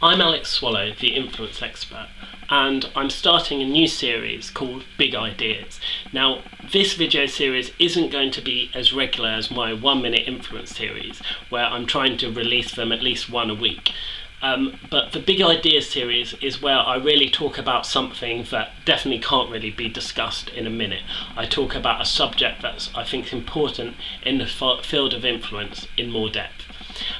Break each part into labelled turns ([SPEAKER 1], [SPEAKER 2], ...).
[SPEAKER 1] I'm Alex Swallow, the Influence Expert, and I'm starting a new series called Big Ideas. Now, this video series isn't going to be as regular as my 1 minute influence series, where I'm trying to release them at least one a week. But the Big Ideas series is where I really talk about something that definitely can't really be discussed in a minute. I talk about a subject that's, I think, important in the field of influence in more depth.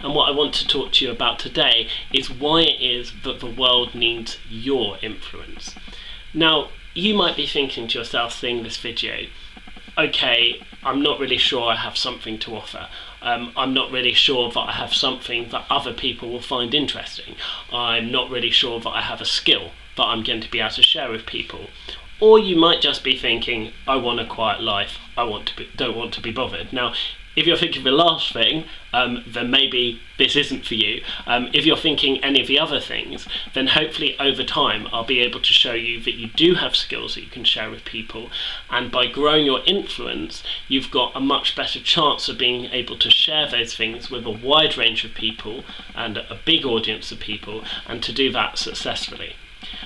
[SPEAKER 1] And what I want to talk to you about today is why it is that the world needs your influence. Now, you might be thinking to yourself seeing this video, okay, I'm not really sure I have something to offer. I'm not really sure that I have something that other people will find interesting. I'm not really sure that I have a skill that I'm going to be able to share with people. Or you might just be thinking, I want a quiet life, don't want to be bothered. Now, if you're thinking the last thing, then maybe this isn't for you. If you're thinking any of the other things, then hopefully over time I'll be able to show you that you do have skills that you can share with people, and by growing your influence, you've got a much better chance of being able to share those things with a wide range of people and a big audience of people, and to do that successfully.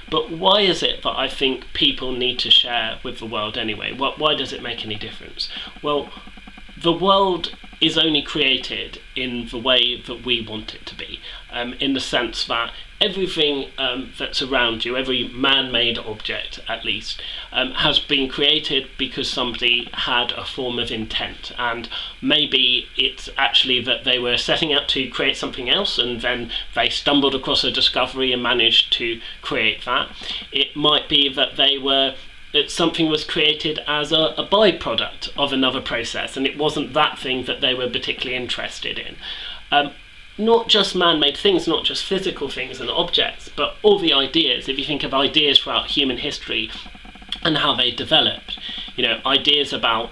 [SPEAKER 1] But why is it that I think people need to share with the world anyway? Why does it make any difference? Well, the world is only created in the way that we want it to be, in the sense that everything that's around you, every man-made object at least, has been created because somebody had a form of intent, and maybe it's actually that they were setting out to create something else and then they stumbled across a discovery and managed to create that. It might be that something was created as a byproduct of another process, and it wasn't that thing that they were particularly interested in. Not just man-made things, not just physical things and objects, but all the ideas. If you think of ideas throughout human history and how they developed, ideas about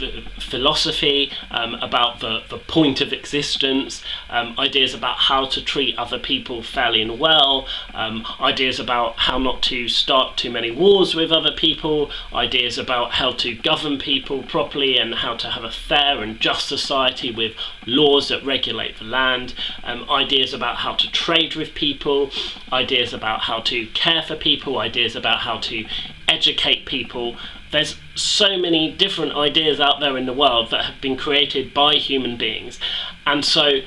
[SPEAKER 1] the philosophy, about the point of existence, ideas about how to treat other people fairly and well, ideas about how not to start too many wars with other people, ideas about how to govern people properly and how to have a fair and just society with laws that regulate the land, ideas about how to trade with people, ideas about how to care for people, ideas about how to educate people. There's so many different ideas out there in the world that have been created by human beings, and so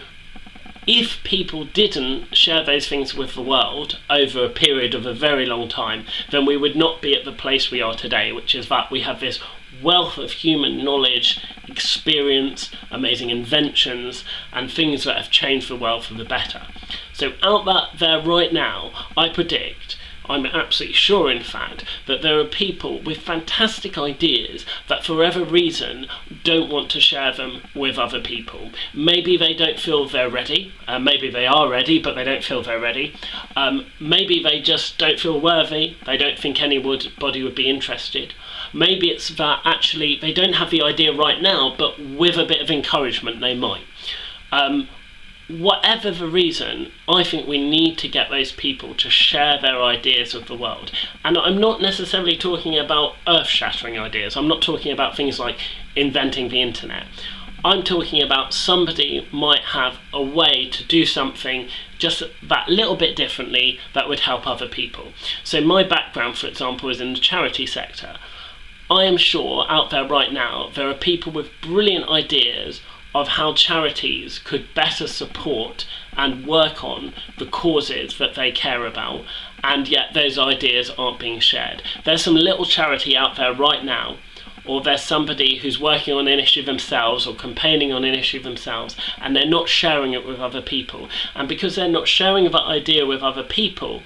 [SPEAKER 1] if people didn't share those things with the world over a period of a very long time, then we would not be at the place we are today, which is that we have this wealth of human knowledge, experience, amazing inventions, and things that have changed the world for the better. So out there right now, I predict, I'm absolutely sure in fact, that there are people with fantastic ideas that for whatever reason don't want to share them with other people. Maybe they don't feel they're ready, maybe they are ready but they don't feel they're ready, maybe they just don't feel worthy, they don't think anybody would be interested. Maybe it's that actually they don't have the idea right now, but with a bit of encouragement they might. Whatever the reason, I think we need to get those people to share their ideas with the world. And I'm not necessarily talking about earth-shattering ideas. I'm not talking about things like inventing the internet. I'm talking about somebody might have a way to do something just that little bit differently that would help other people. So my background, for example, is in the charity sector. I am sure out there right now there are people with brilliant ideas of how charities could better support and work on the causes that they care about, and yet those ideas aren't being shared. There's some little charity out there right now, or there's somebody who's working on an issue themselves or campaigning on an issue themselves, and they're not sharing it with other people. And because they're not sharing that idea with other people,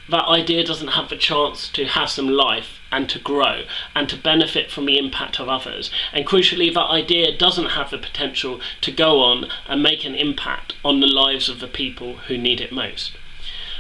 [SPEAKER 1] that idea doesn't have the chance to have some life and to grow and to benefit from the impact of others. And crucially, that idea doesn't have the potential to go on and make an impact on the lives of the people who need it most.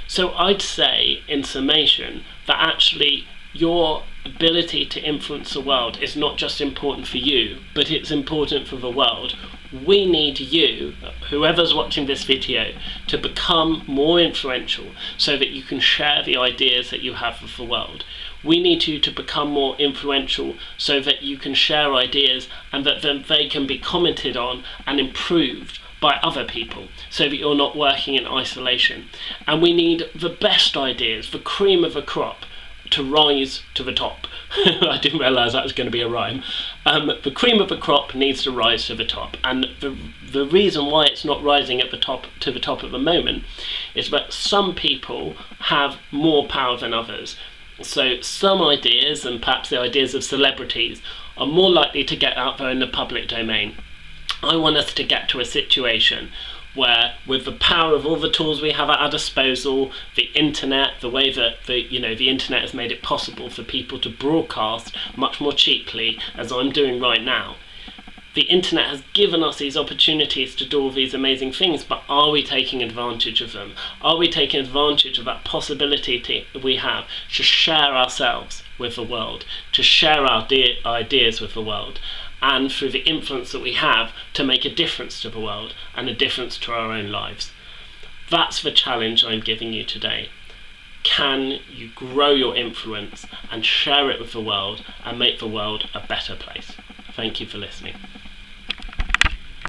[SPEAKER 1] So I'd say, in summation, that actually your ability to influence the world is not just important for you, but it's important for the world. We need you, whoever's watching this video, to become more influential so that you can share the ideas that you have with the world. We need you to become more influential so that you can share ideas and that then they can be commented on and improved by other people, so that you're not working in isolation. And we need the best ideas, the cream of the crop, to rise to the top. I didn't realise that was going to be a rhyme. The cream of the crop needs to rise to the top, and the reason why it's not rising at the top to the top at the moment is that some people have more power than others. So some ideas, and perhaps the ideas of celebrities, are more likely to get out there in the public domain. I want us to get to a situation where, with the power of all the tools we have at our disposal, the internet, the way that the internet has made it possible for people to broadcast much more cheaply, as I'm doing right now, the internet has given us these opportunities to do all these amazing things, but are we taking advantage of them? Are we taking advantage of that possibility we have to share ourselves with the world, to share our ideas with the world, and through the influence that we have to make a difference to the world and a difference to our own lives? That's the challenge I'm giving you today. Can you grow your influence and share it with the world and make the world a better place? Thank you for listening.